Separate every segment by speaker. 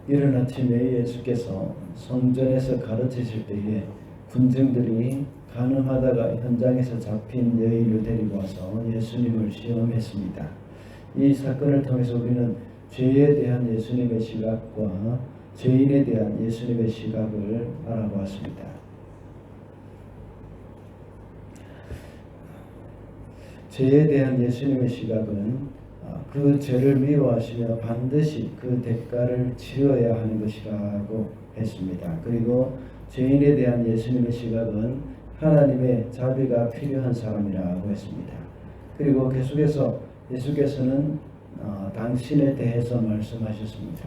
Speaker 1: 이른 아침에 예수께서 성전에서 가르치실 때에 군중들이 간음하다가 현장에서 잡힌 여인을 데리고 와서 예수님을 시험했습니다. 이 사건을 통해서 우리는 죄에 대한 예수님의 시각과 죄인에 대한 예수님의 시각을 알아보았습니다. 죄에 대한 예수님의 시각은 그 죄를 미워하시며 반드시 그 대가를 치러야 하는 것이라고 했습니다. 그리고 죄인에 대한 예수님의 시각은 하나님의 자비가 필요한 사람이라고 했습니다. 그리고 계속해서 예수께서는 당신에 대해서 말씀하셨습니다.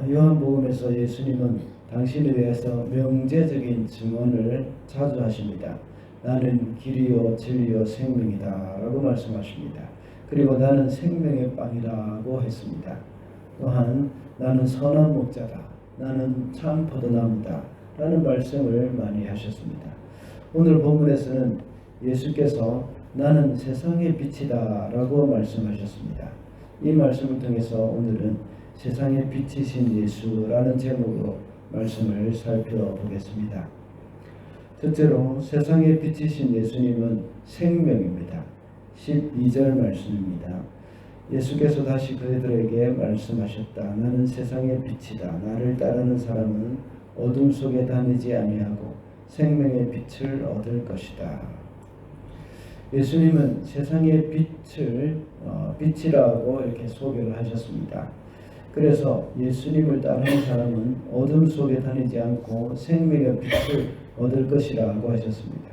Speaker 1: 요한복음에서 예수님은 당신에 대해서 명제적인 증언을 자주 하십니다. 나는 길이요 진리요 생명이다 라고 말씀하십니다. 그리고 나는 생명의 빵이라고 했습니다. 또한 나는 선한 목자다, 나는 참 포도나무다 라는 말씀을 많이 하셨습니다. 오늘 본문에서는 예수께서 나는 세상의 빛이다 라고 말씀하셨습니다. 이 말씀을 통해서 오늘은 세상의 빛이신 예수라는 제목으로 말씀을 살펴보겠습니다. 첫째로 세상의 빛이신 예수님은 생명입니다. 12절 말씀입니다. 예수께서 다시 그들에게 말씀하셨다. 나는 세상의 빛이다. 나를 따르는 사람은 어둠 속에 다니지 아니하고 생명의 빛을 얻을 것이다. 예수님은 세상의 빛이라고 이렇게 소개를 하셨습니다. 그래서 예수님을 따르는 사람은 어둠 속에 다니지 않고 생명의 빛을 얻을 것이라고 하셨습니다.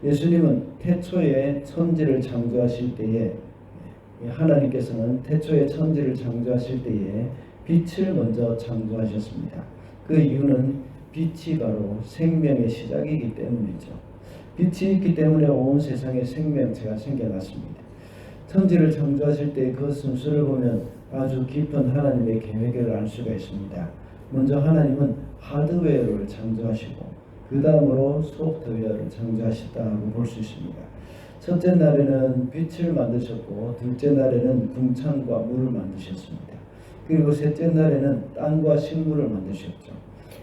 Speaker 1: 예수님은 태초에 천지를 창조하실 때에 하나님께서는 태초에 천지를 창조하실 때에 빛을 먼저 창조하셨습니다. 그 이유는 빛이 바로 생명의 시작이기 때문이죠. 빛이 있기 때문에 온 세상에 생명체가 생겨났습니다. 천지를 창조하실 때 그 순서를 보면 아주 깊은 하나님의 계획을 알 수가 있습니다. 먼저 하나님은 하드웨어를 창조하시고 그 다음으로 소프트웨어를 창조하셨다고 볼 수 있습니다. 첫째 날에는 빛을 만드셨고 둘째 날에는 궁창과 물을 만드셨습니다. 그리고 셋째 날에는 땅과 식물을 만드셨죠.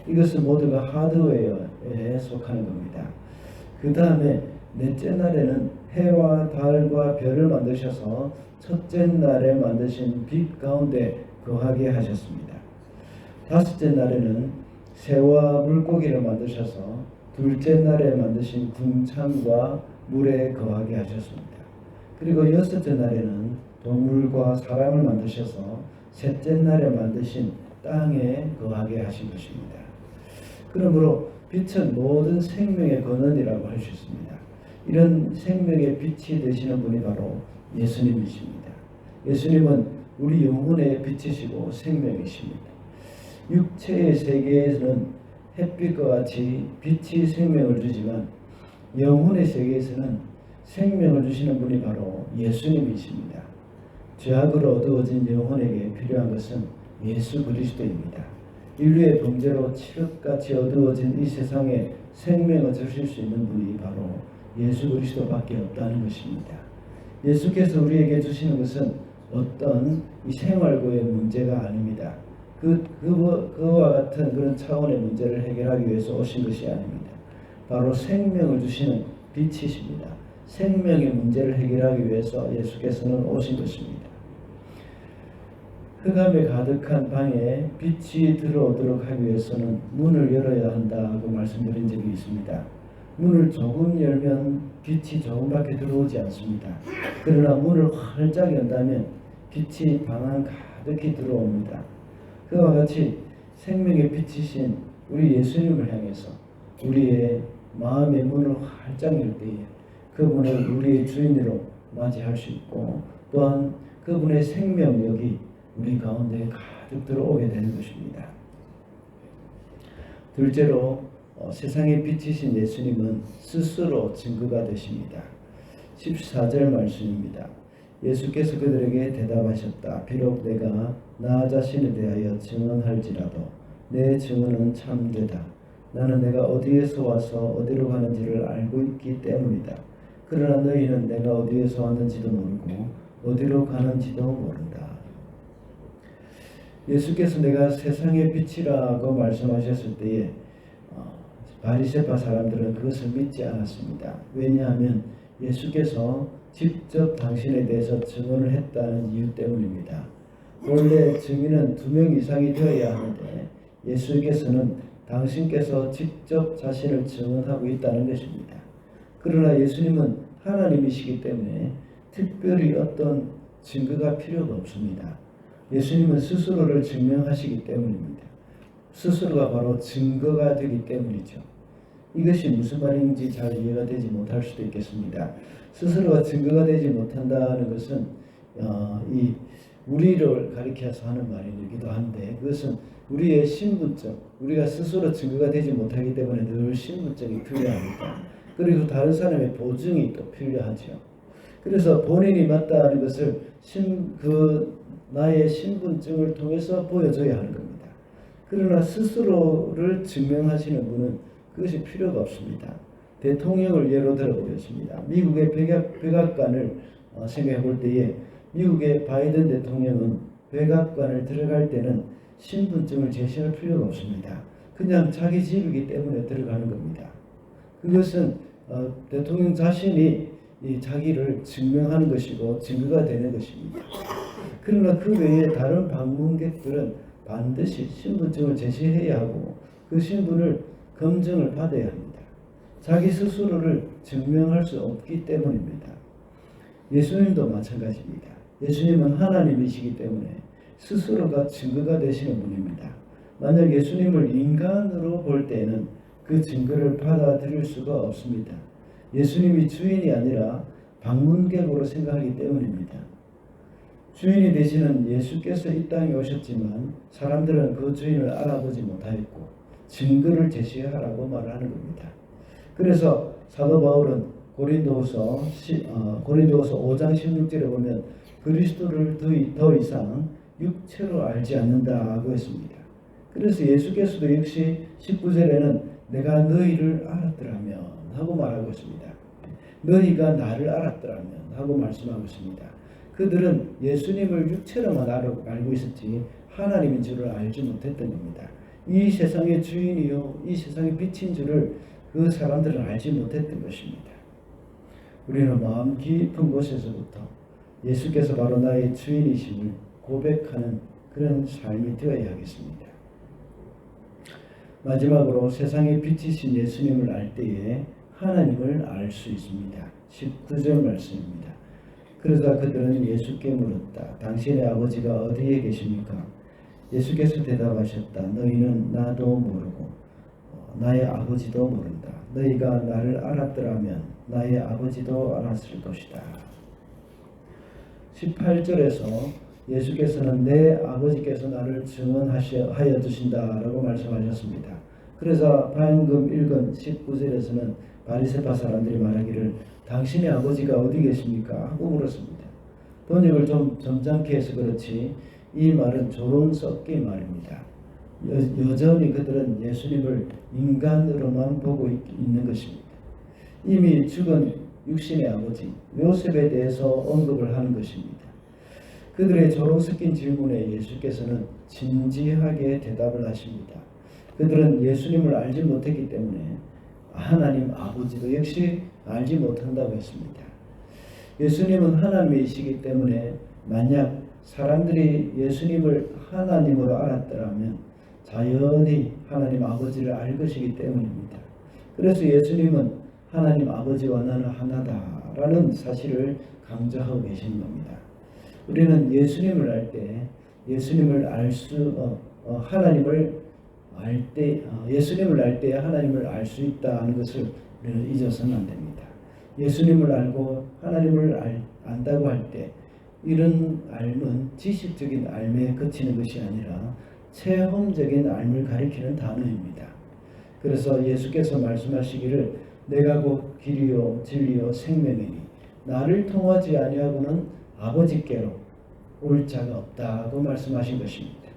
Speaker 1: 이것은 모두가 하드웨어에 속하는 겁니다. 그 다음에 넷째 날에는 해와 달과 별을 만드셔서 첫째 날에 만드신 빛 가운데 거하게 하셨습니다. 다섯째 날에는 새와 물고기를 만드셔서 둘째 날에 만드신 궁창과 물에 거하게 하셨습니다. 그리고 여섯째 날에는 동물과 사람을 만드셔서 셋째 날에 만드신 땅에 거하게 하신 것입니다. 그러므로 빛은 모든 생명의 근원이라고 할 수 있습니다. 이런 생명의 빛이 되시는 분이 바로 예수님이십니다. 예수님은 우리 영혼의 빛이시고 생명이십니다. 육체의 세계에서는 햇빛과 같이 빛이 생명을 주지만 영혼의 세계에서는 생명을 주시는 분이 바로 예수님이십니다. 죄악으로 어두워진 영혼에게 필요한 것은 예수 그리스도입니다. 인류의 범죄로 칠흑같이 어두워진 이 세상에 생명을 주실 수 있는 분이 바로 예수 그리스도밖에 없다는 것입니다. 예수께서 우리에게 주시는 것은 어떤 이 생활고의 문제가 아닙니다. 그와 같은 그런 차원의 문제를 해결하기 위해서 오신 것이 아닙니다. 바로 생명을 주시는 빛이십니다. 생명의 문제를 해결하기 위해서 예수께서는 오신 것입니다. 흑암에 가득한 방에 빛이 들어오도록 하기 위해서는 문을 열어야 한다고 말씀드린 적이 있습니다. 문을 조금 열면 빛이 조금밖에 들어오지 않습니다. 그러나 문을 활짝 연다면 빛이 방 안 가득히 들어옵니다. 그와 같이 생명의 빛이신 우리 예수님을 향해서 우리의 마음의 문을 활짝 열 때에 그분을 우리의 주인으로 맞이할 수 있고 또한 그분의 생명력이 우리 가운데 가득 들어오게 되는 것입니다. 둘째로 세상의 빛이신 예수님은 스스로 증거가 되십니다. 14절 말씀입니다. 예수께서 그들에게 대답하셨다. 비록 내가 나 자신에 대하여 증언할지라도 내 증언은 참되다. 나는 내가 어디에서 와서 어디로 가는지를 알고 있기 때문이다. 그러나 너희는 내가 어디에서 왔는지도 모르고 어디로 가는지도 모른다. 예수께서 내가 세상의 빛이라고 말씀하셨을 때에 바리새파 사람들은 그것을 믿지 않았습니다. 왜냐하면 예수께서 직접 당신에 대해서 증언을 했다는 이유 때문입니다. 원래 증인은 2명 이상이 되어야 하는데 예수께서는 당신께서 직접 자신을 증언하고 있다는 것입니다. 그러나 예수님은 하나님이시기 때문에 특별히 어떤 증거가 필요가 없습니다. 예수님은 스스로를 증명하시기 때문입니다. 스스로가 바로 증거가 되기 때문이죠. 이것이 무슨 말인지 잘 이해가 되지 못할 수도 있겠습니다. 스스로가 증거가 되지 못한다는 것은 이 우리를 가리켜서 하는 말이기도 한데, 그것은 우리의 신분증, 우리가 스스로 증거가 되지 못하기 때문에 늘 신분증이 필요합니다. 그리고 다른 사람의 보증이 또 필요하죠. 그래서 본인이 맞다는 것을 나의 신분증을 통해서 보여줘야 하는 겁니다. 그러나 스스로를 증명하시는 분은 그것이 필요가 없습니다. 대통령을 예로 들어보겠습니다. 미국의 백악관을 생각해 볼 때에 미국의 바이든 대통령은 백악관을 들어갈 때는 신분증을 제시할 필요가 없습니다. 그냥 자기 집이기 때문에 들어가는 겁니다. 그것은 대통령 자신이 자기를 증명하는 것이고 증거가 되는 것입니다. 그러나 그 외에 다른 방문객들은 반드시 신분증을 제시해야 하고 그 신분을 검증을 받아야 합니다. 자기 스스로를 증명할 수 없기 때문입니다. 예수님도 마찬가지입니다. 예수님은 하나님이시기 때문에 스스로가 증거가 되시는 분입니다. 만약 예수님을 인간으로 볼 때는 그 증거를 받아들일 수가 없습니다. 예수님이 주인이 아니라 방문객으로 생각하기 때문입니다. 주인이 되시는 예수께서 이 땅에 오셨지만 사람들은 그 주인을 알아보지 못하였고 증거를 제시하라고 말하는 겁니다. 그래서 사도 바울은 고린도후서 5장 16절에 보면 그리스도를 더 이상 육체로 알지 않는다고 했습니다. 그래서 예수께서도 역시 19절에는 내가 너희를 알았더라면 하고 말하고 있습니다. 너희가 나를 알았더라면 하고 말씀하고 있습니다. 그들은 예수님을 육체로만 알고 있었지 하나님인 줄을 알지 못했던 겁니다. 이 세상의 주인이요 이 세상의 빛인 줄을 그 사람들은 알지 못했던 것입니다. 우리는 마음 깊은 곳에서부터 예수께서 바로 나의 주인이심을 고백하는 그런 삶이 되어야 하겠습니다. 마지막으로 세상의 빛이신 예수님을 알 때에 하나님을 알 수 있습니다. 19절 말씀입니다. 그러자 그들은 예수께 물었다. 당신의 아버지가 어디에 계십니까? 예수께서 대답하셨다. 너희는 나도 모르고 나의 아버지도 모른다. 너희가 나를 알았더라면 나의 아버지도 알았을 것이다. 18절에서 예수께서는 내 아버지께서 나를 증언하여 주신다라고 말씀하셨습니다. 그래서 방금 읽은 19절에서는 바리새파 사람들이 말하기를 당신의 아버지가 어디 계십니까? 하고 물었습니다. 번역을 좀 점잖게 해서 그렇지 이 말은 조롱 섞인 말입니다. 여전히 그들은 예수님을 인간으로만 보고 있는 것입니다. 이미 죽은 육신의 아버지 요셉에 대해서 언급을 하는 것입니다. 그들의 조롱 섞인 질문에 예수께서는 진지하게 대답을 하십니다. 그들은 예수님을 알지 못했기 때문에 하나님 아버지도 역시 알지 못한다고 했습니다. 예수님은 하나님이시기 때문에 만약 사람들이 예수님을 하나님으로 알았더라면 자연히 하나님 아버지를 알 것이기 때문입니다. 그래서 예수님은 하나님 아버지와 나는 하나다라는 사실을 강조하고 계시는 겁니다. 우리는 예수님을 알 때 예수님을 알 때 하나님을 알 수 있다는 것을 우리는 잊어서는 안 됩니다. 예수님을 알고 하나님을 안다고 할 때 이런 알은 지식적인 알에 그치는 것이 아니라 체험적인 알을 가리키는 단어입니다. 그래서 예수께서 말씀하시기를 내가 곧 길이요 진리요 생명이니 나를 통하지 아니하고는 아버지께로 올 자가 없다고 말씀하신 것입니다.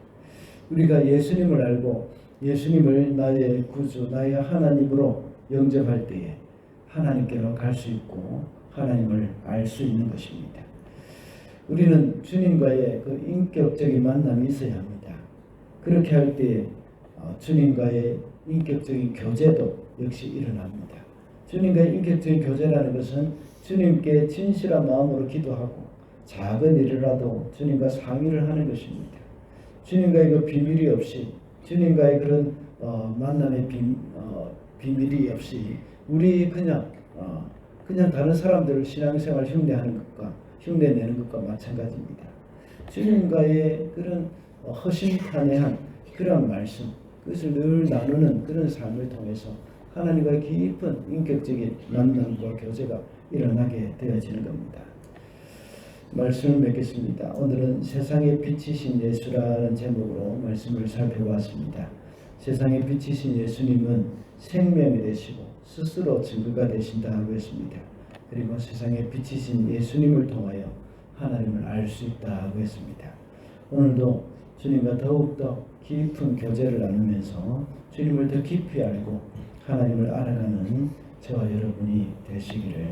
Speaker 1: 우리가 예수님을 알고 예수님을 나의 구주, 나의 하나님으로 영접할 때에 하나님께로 갈 수 있고 하나님을 알 수 있는 것입니다. 우리는 주님과의 그 인격적인 만남이 있어야 합니다. 그렇게 할 때 주님과의 인격적인 교제도 역시 일어납니다. 주님과의 인격적인 교제라는 것은 주님께 진실한 마음으로 기도하고 작은 일이라도 주님과 상의를 하는 것입니다. 주님과의 그 비밀이 없이, 주님과의 그런 만남의 비밀이 없이 우리 그냥 다른 사람들을 신앙생활 흉내내는 것과 마찬가지입니다. 주님과의 그런 허심탄회한 그런 말씀, 그것을 늘 나누는 그런 삶을 통해서 하나님과의 깊은 인격적인 만남과 교제가 일어나게 되어지는 겁니다. 말씀을 맺겠습니다. 오늘은 세상의 빛이신 예수라는 제목으로 말씀을 살펴봤습니다. 세상의 빛이신 예수님은 생명이 되시고 스스로 증거가 되신다고 했습니다. 그리고 세상의 빛이신 예수님을 통하여 하나님을 알 수 있다고 했습니다. 오늘도 주님과 더욱더 깊은 교제를 나누면서 주님을 더 깊이 알고 하나님을 알아가는 저와 여러분이 되시기를